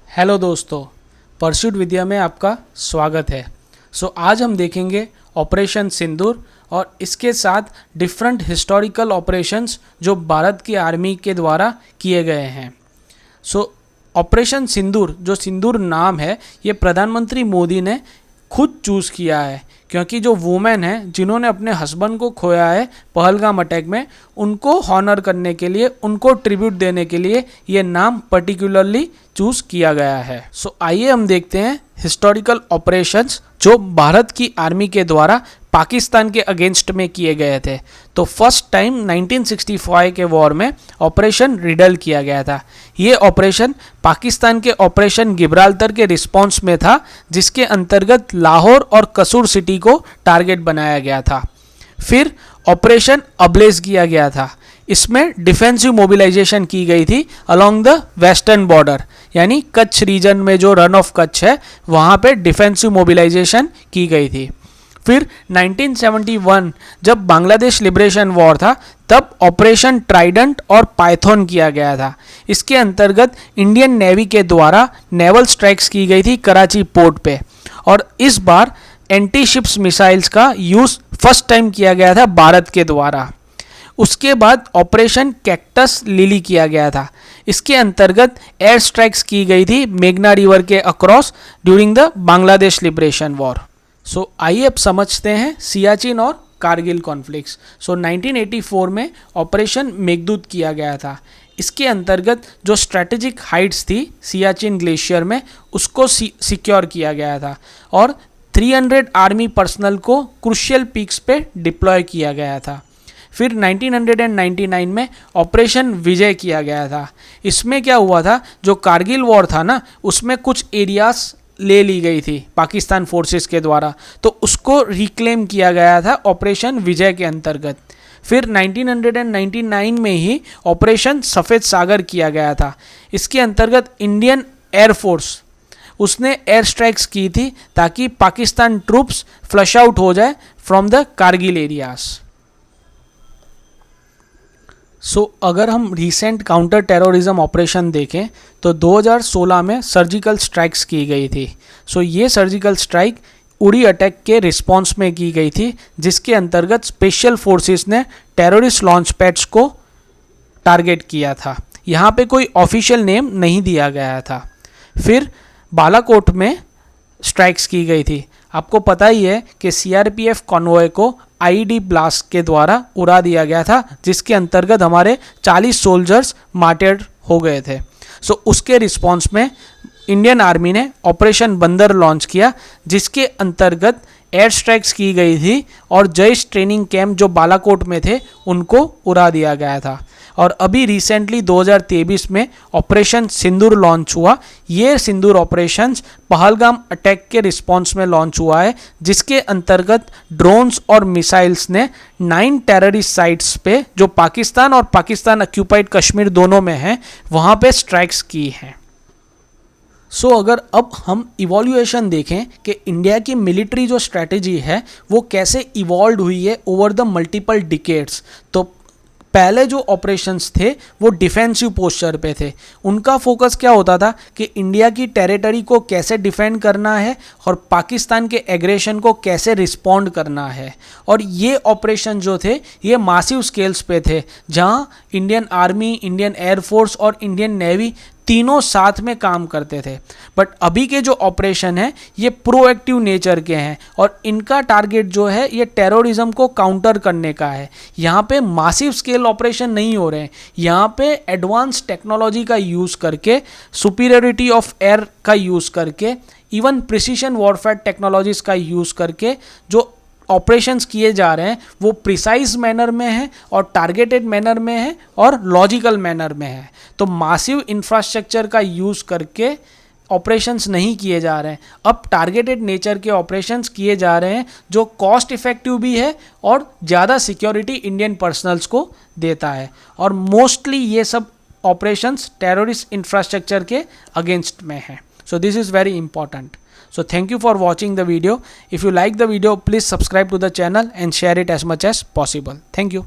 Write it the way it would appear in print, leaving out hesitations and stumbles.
Hello दोस्तों, pursuit विद्या में आपका स्वागत है। आज हम देखेंगे ऑपरेशन सिंदूर और इसके साथ डिफरेंट हिस्टोरिकल ऑपरेशंस जो भारत की आर्मी के द्वारा किए गए हैं। ऑपरेशन सिंदूर, जो सिंदूर नाम है, ये प्रधानमंत्री मोदी ने खुद चूज़ किया है क्योंकि जो वुमेन हैं जिन्होंने अपने हस्बैंड को खोया है पहलगाम अटैक में, उनको हॉनर करने के लिए, उनको ट्रिब्यूट देने के लिए ये नाम पर्टिकुलरली चूज़ किया गया है। आइए हम देखते हैं हिस्टोरिकल ऑपरेशंस जो भारत की आर्मी के द्वारा पाकिस्तान के अगेंस्ट में किए गए थे। तो फर्स्ट टाइम 1965 के वॉर में ऑपरेशन रिडल किया गया था। ये ऑपरेशन पाकिस्तान के ऑपरेशन गिब्राल्टर के रिस्पॉन्स में था, जिसके अंतर्गत लाहौर और कसूर सिटी को टारगेट बनाया गया था। फिर ऑपरेशन अब्लेज किया गया था। इसमें डिफेंसिव मोबिलाइजेशन की गई थी अलोंग द वेस्टर्न बॉर्डर, यानी कच्छ रीजन में जो रन ऑफ कच्छ है वहाँ पे डिफेंसिव मोबिलाइजेशन की गई थी। फिर 1971 जब बांग्लादेश लिबरेशन वॉर था, तब ऑपरेशन ट्राइडेंट और पाइथन किया गया था। इसके अंतर्गत इंडियन नेवी के द्वारा नेवल स्ट्राइक्स की गई थी कराची पोर्ट पे, और इस बार एंटी शिप्स मिसाइल्स का यूज़ फर्स्ट टाइम किया गया था भारत के द्वारा। उसके बाद ऑपरेशन कैक्टस लिली किया गया था। इसके अंतर्गत एयर स्ट्राइक्स की गई थी मेघना रिवर के across during the Bangladesh liberation war. आइए अब समझते हैं सियाचिन और कारगिल कॉन्फ्लिक्ट्स। 1984 में ऑपरेशन मेघदूत किया गया था। इसके अंतर्गत जो स्ट्रेटेजिक हाइट्स थी सियाचिन ग्लेशियर में, उसको सिक्योर किया गया था और 300 आर्मी पर्सनल को क्रूशियल पीक्स पे डिप्लॉय किया गया था। फिर 1999 में ऑपरेशन विजय किया गया था। इसमें क्या हुआ था, जो कारगिल वॉर था ना, उसमें कुछ एरियाज ले ली गई थी पाकिस्तान फोर्सेस के द्वारा, तो उसको रिक्लेम किया गया था ऑपरेशन विजय के अंतर्गत। फिर 1999 में ही ऑपरेशन सफ़ेद सागर किया गया था। इसके अंतर्गत इंडियन एयरफोर्स उसने एयर स्ट्राइक्स की थी ताकि पाकिस्तान ट्रूप्स फ्लश आउट हो जाए फ्रॉम द कारगिल एरियाज। अगर हम रिसेंट काउंटर टेररिज्म ऑपरेशन देखें तो 2016 में सर्जिकल स्ट्राइक्स की गई थी। ये सर्जिकल स्ट्राइक उरी अटैक के रिस्पॉन्स में की गई थी, जिसके अंतर्गत स्पेशल फोर्सेस ने टेररिस्ट लॉन्च पैड्स को टारगेट किया था। यहाँ पे कोई ऑफिशियल नेम नहीं दिया गया था। फिर बालाकोट में स्ट्राइक्स की गई थी। आपको पता ही है कि सीआरपीएफ कॉन्वॉय को आईईडी ब्लास्ट के द्वारा उड़ा दिया गया था, जिसके अंतर्गत हमारे 40 सोल्जर्स मार्टियर हो गए थे। उसके रिस्पॉन्स में इंडियन आर्मी ने ऑपरेशन बंदर लॉन्च किया, जिसके अंतर्गत एयर स्ट्राइक्स की गई थी और जैश ट्रेनिंग कैंप जो बालाकोट में थे उनको उड़ा दिया गया था। और अभी रिसेंटली 2023 में ऑपरेशन सिंदूर लॉन्च हुआ। ये सिंदूर ऑपरेशंस पहलगाम अटैक के रिस्पॉन्स में लॉन्च हुआ है, जिसके अंतर्गत ड्रोन्स और मिसाइल्स ने 9 टेररिस्ट साइट्स पे, जो पाकिस्तान और पाकिस्तान ऑक्यूपाइड कश्मीर दोनों में हैं, वहाँ पे स्ट्राइक्स की हैं। अगर अब हम इवोल्यूएशन देखें कि इंडिया की मिलिट्री जो स्ट्रैटेजी है वो कैसे इवॉल्व हुई है ओवर द मल्टीपल डिकेड्स, तो पहले जो ऑपरेशंस थे वो डिफेंसिव पोस्चर पे थे। उनका फोकस क्या होता था कि इंडिया की टेरिटरी को कैसे डिफेंड करना है और पाकिस्तान के एग्रेशन को कैसे रिस्पॉन्ड करना है। और ये ऑपरेशन जो थे ये मासिव स्केल्स पे थे, जहां इंडियन आर्मी, इंडियन एयरफोर्स और इंडियन नेवी तीनों साथ में काम करते थे। बट अभी के जो ऑपरेशन है ये प्रोएक्टिव नेचर के हैं और इनका टारगेट जो है ये टेररिज्म को काउंटर करने का है। यहाँ पे मासिव स्केल ऑपरेशन नहीं हो रहे हैं, यहाँ पे एडवांस टेक्नोलॉजी का यूज़ करके, सुपीरियरिटी ऑफ एयर का यूज़ करके, इवन प्रिसीशन वॉरफेयर टेक्नोलॉजीज़ का यूज़ करके जो ऑपरेशंस किए जा रहे हैं वो प्रिसाइज मैनर में है और टारगेटेड मैनर में है और लॉजिकल मैनर में है। तो मासिव इंफ्रास्ट्रक्चर का यूज़ करके ऑपरेशंस नहीं किए जा रहे हैं। अब टारगेटेड नेचर के ऑपरेशंस किए जा रहे हैं जो कॉस्ट इफ़ेक्टिव भी है और ज़्यादा सिक्योरिटी इंडियन पर्सनल्स को देता है। और मोस्टली ये सब ऑपरेशंस टेररिस्ट इंफ्रास्ट्रक्चर के अगेंस्ट में है। This is very important. Thank you for watching the video. If you like the video, please subscribe to the channel and share it as much as possible. Thank you.